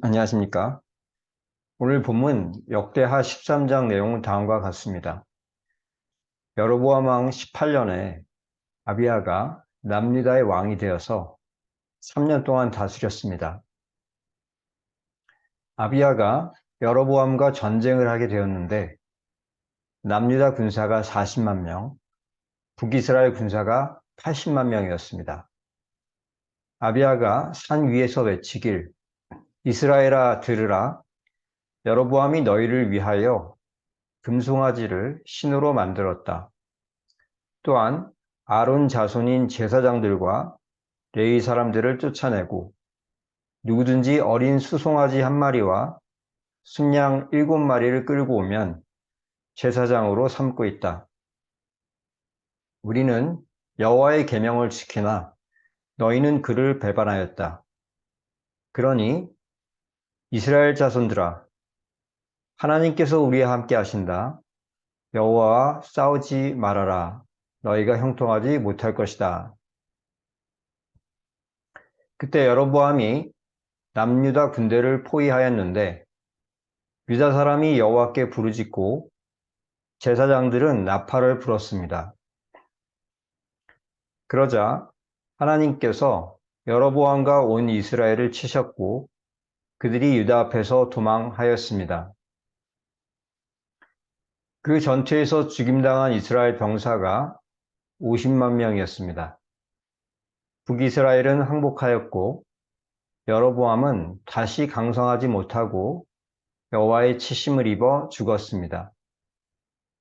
안녕하십니까. 오늘 본문 역대하 13장 내용은 다음과 같습니다. 여로보암 왕 18년에 아비야가 남유다의 왕이 되어서 3년 동안 다스렸습니다. 아비야가 여로보암과 전쟁을 하게 되었는데 남유다 군사가 40만 명, 북이스라엘 군사가 80만 명이었습니다. 아비야가 산 위에서 외치길 이스라엘아 들으라. 여로보암이 너희를 위하여 금송아지를 신으로 만들었다. 또한 아론 자손인 제사장들과 레위 사람들을 쫓아내고 누구든지 어린 수송아지 한 마리와 순양 7마리를 끌고 오면 제사장으로 삼고 있다. 우리는 여호와의 계명을 지키나 너희는 그를 배반하였다. 그러니 이스라엘 자손들아, 하나님께서 우리와 함께 하신다. 여호와와 싸우지 말아라. 너희가 형통하지 못할 것이다. 그때 여로보암이 남유다 군대를 포위하였는데 유다 사람이 여호와께 부르짖고 제사장들은 나팔을 불었습니다. 그러자 하나님께서 여로보암과 온 이스라엘을 치셨고 그들이 유다 앞에서 도망하였습니다. 그 전투에서 죽임당한 이스라엘 병사가 50만 명이었습니다. 북이스라엘은 항복하였고 여로보암은 다시 강성하지 못하고 여호와의 치심을 입어 죽었습니다.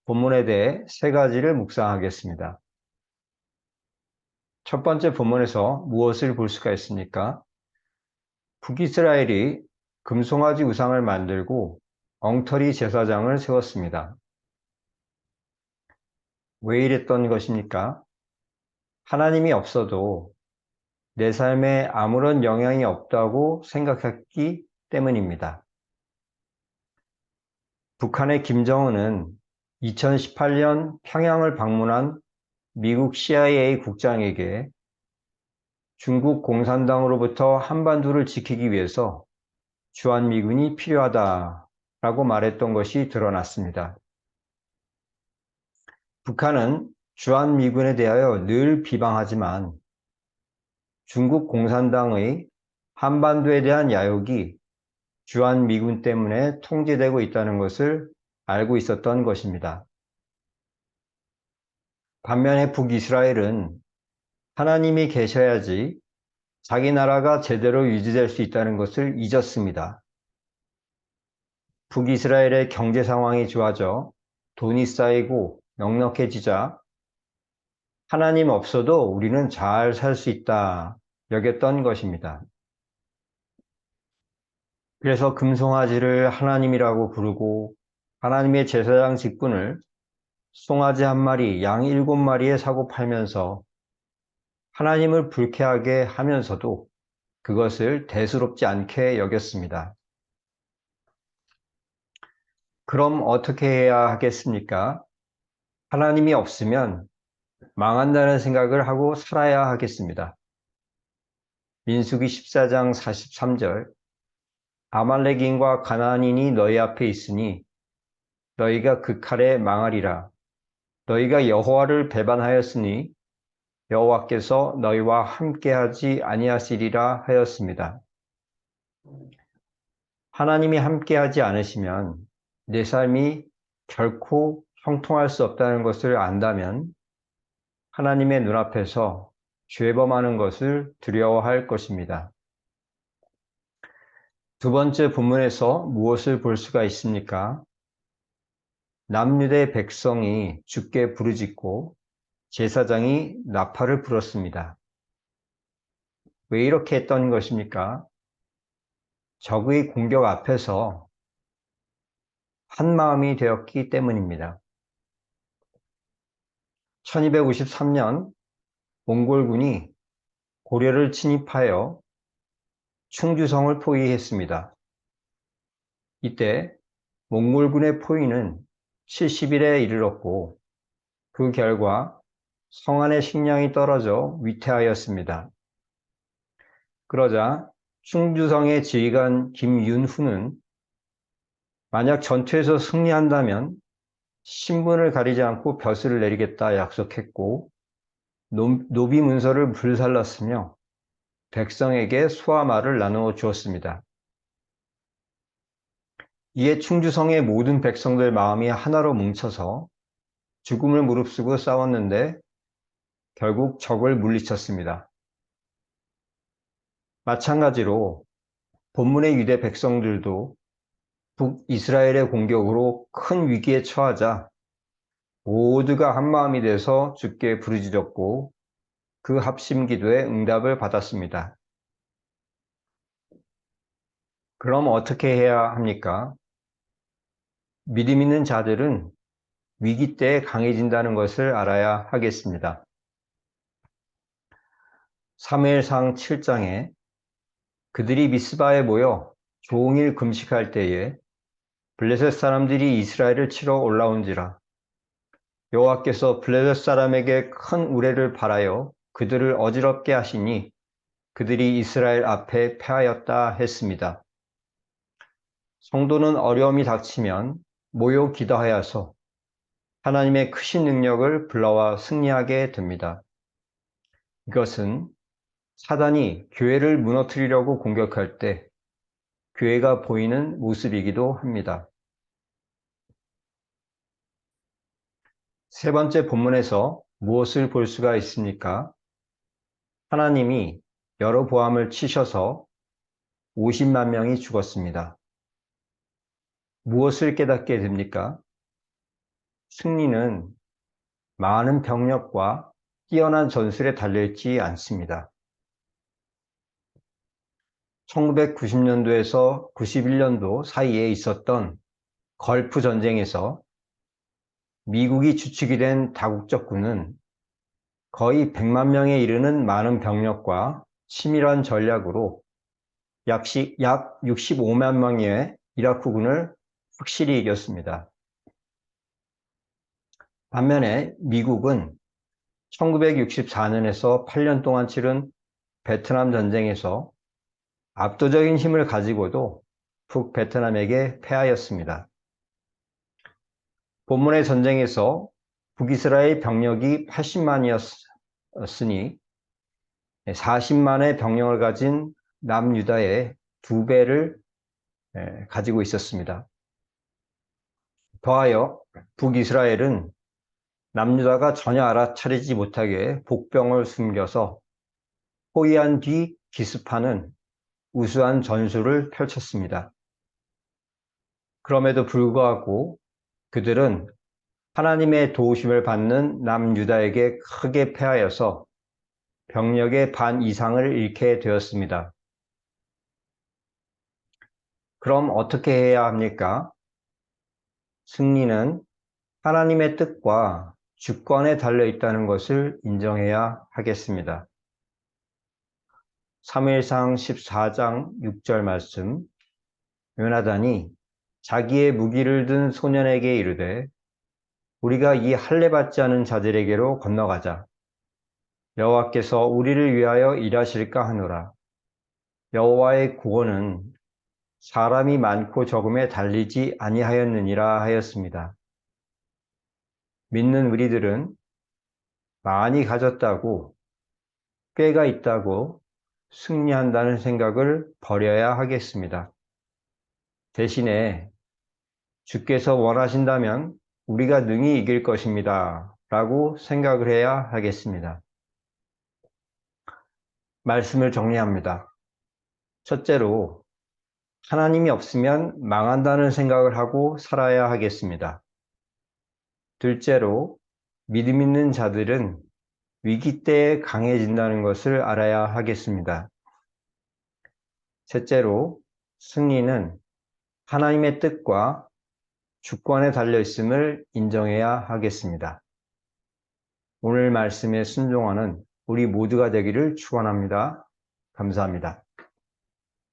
본문에 대해 세 가지를 묵상하겠습니다. 첫 번째 본문에서 무엇을 볼 수가 있습니까? 북이스라엘이 금송아지 우상을 만들고 엉터리 제사장을 세웠습니다. 왜 이랬던 것입니까? 하나님이 없어도 내 삶에 아무런 영향이 없다고 생각했기 때문입니다. 북한의 김정은은 2018년 평양을 방문한 미국 CIA 국장에게 중국 공산당으로부터 한반도를 지키기 위해서 주한미군이 필요하다라고 말했던 것이 드러났습니다. 북한은 주한미군에 대하여 늘 비방하지만 중국 공산당의 한반도에 대한 야욕이 주한미군 때문에 통제되고 있다는 것을 알고 있었던 것입니다. 반면에 북이스라엘은 하나님이 계셔야지 자기 나라가 제대로 유지될 수 있다는 것을 잊었습니다. 북이스라엘의 경제 상황이 좋아져 돈이 쌓이고 넉넉해지자 하나님 없어도 우리는 잘 살 수 있다 여겼던 것입니다. 그래서 금송아지를 하나님이라고 부르고 하나님의 제사장 직분을 송아지 한 마리, 양 7마리에 사고 팔면서 하나님을 불쾌하게 하면서도 그것을 대수롭지 않게 여겼습니다. 그럼 어떻게 해야 하겠습니까? 하나님이 없으면 망한다는 생각을 하고 살아야 하겠습니다. 민수기 14장 43절 아말렉인과 가나안인이 너희 앞에 있으니 너희가 그 칼에 망하리라. 너희가 여호와를 배반하였으니 여호와께서 너희와 함께하지 아니하시리라 하였습니다. 하나님이 함께하지 않으시면 내 삶이 결코 형통할 수 없다는 것을 안다면 하나님의 눈앞에서 죄범하는 것을 두려워할 것입니다. 두 번째 본문에서 무엇을 볼 수가 있습니까? 남유대 백성이 주께 부르짖고 제사장이 나팔을 불었습니다. 왜 이렇게 했던 것입니까? 적의 공격 앞에서 한마음이 되었기 때문입니다. 1253년 몽골군이 고려를 침입하여 충주성을 포위했습니다. 이때 몽골군의 포위는 70일에 이르렀고 그 결과 성 안의 식량이 떨어져 위태하였습니다. 그러자 충주성의 지휘관 김윤후는 만약 전투에서 승리한다면 신분을 가리지 않고 벼슬을 내리겠다 약속했고 노비 문서를 불살랐으며 백성에게 소화말을 나누어 주었습니다. 이에 충주성의 모든 백성들 마음이 하나로 뭉쳐서 죽음을 무릅쓰고 싸웠는데 결국 적을 물리쳤습니다. 마찬가지로 본문의 유대 백성들도 북이스라엘의 공격으로 큰 위기에 처하자 모두가 한마음이 돼서 주께 부르짖었고 그 합심 기도에 응답을 받았습니다. 그럼 어떻게 해야 합니까? 믿음 있는 자들은 위기 때에 강해진다는 것을 알아야 하겠습니다. 사무엘상 7장에 그들이 미스바에 모여 종일 금식할 때에 블레셋 사람들이 이스라엘을 치러 올라온지라 여호와께서 블레셋 사람에게 큰 우레를 발하여 그들을 어지럽게 하시니 그들이 이스라엘 앞에 패하였다 했습니다. 성도는 어려움이 닥치면 모여 기도하여서 하나님의 크신 능력을 불러와 승리하게 됩니다. 이것은 사단이 교회를 무너뜨리려고 공격할 때 교회가 보이는 모습이기도 합니다. 세 번째 본문에서 무엇을 볼 수가 있습니까? 하나님이 여로보암을 치셔서 50만 명이 죽었습니다. 무엇을 깨닫게 됩니까? 승리는 많은 병력과 뛰어난 전술에 달려있지 않습니다. 1990년도에서 91년도 사이에 있었던 걸프 전쟁에서 미국이 주축이 된 다국적군은 거의 100만 명에 이르는 많은 병력과 치밀한 전략으로 약 65만 명의 이라크군을 확실히 이겼습니다. 반면에 미국은 1964년에서 8년 동안 치른 베트남 전쟁에서 압도적인 힘을 가지고도 북베트남에게 패하였습니다. 본문의 전쟁에서 북이스라엘 병력이 80만이었으니 40만의 병력을 가진 남유다의 2배를 가지고 있었습니다. 더하여 북이스라엘은 남유다가 전혀 알아차리지 못하게 복병을 숨겨서 포위한 뒤 기습하는 우수한 전술을 펼쳤습니다. 그럼에도 불구하고 그들은 하나님의 도우심을 받는 남유다에게 크게 패하여서 병력의 반 이상을 잃게 되었습니다. 그럼 어떻게 해야 합니까? 승리는 하나님의 뜻과 주권에 달려 있다는 것을 인정해야 하겠습니다. 사무엘상 14장 6절 말씀, 요나단이 자기의 무기를 든 소년에게 이르되 우리가 이 할례 받지 않은 자들에게로 건너가자. 여호와께서 우리를 위하여 일하실까 하노라. 여호와의 구원은 사람이 많고 적음에 달리지 아니하였느니라 하였습니다. 믿는 우리들은 많이 가졌다고, 꾀가 있다고 승리한다는 생각을 버려야 하겠습니다. 대신에 주께서 원하신다면 우리가 능히 이길 것입니다. 라고 생각을 해야 하겠습니다. 말씀을 정리합니다. 첫째로, 하나님이 없으면 망한다는 생각을 하고 살아야 하겠습니다. 둘째로, 믿음 있는 자들은 위기 때에 강해진다는 것을 알아야 하겠습니다. 셋째로, 승리는 하나님의 뜻과 주권에 달려 있음을 인정해야 하겠습니다. 오늘 말씀에 순종하는 우리 모두가 되기를 축원합니다. 감사합니다.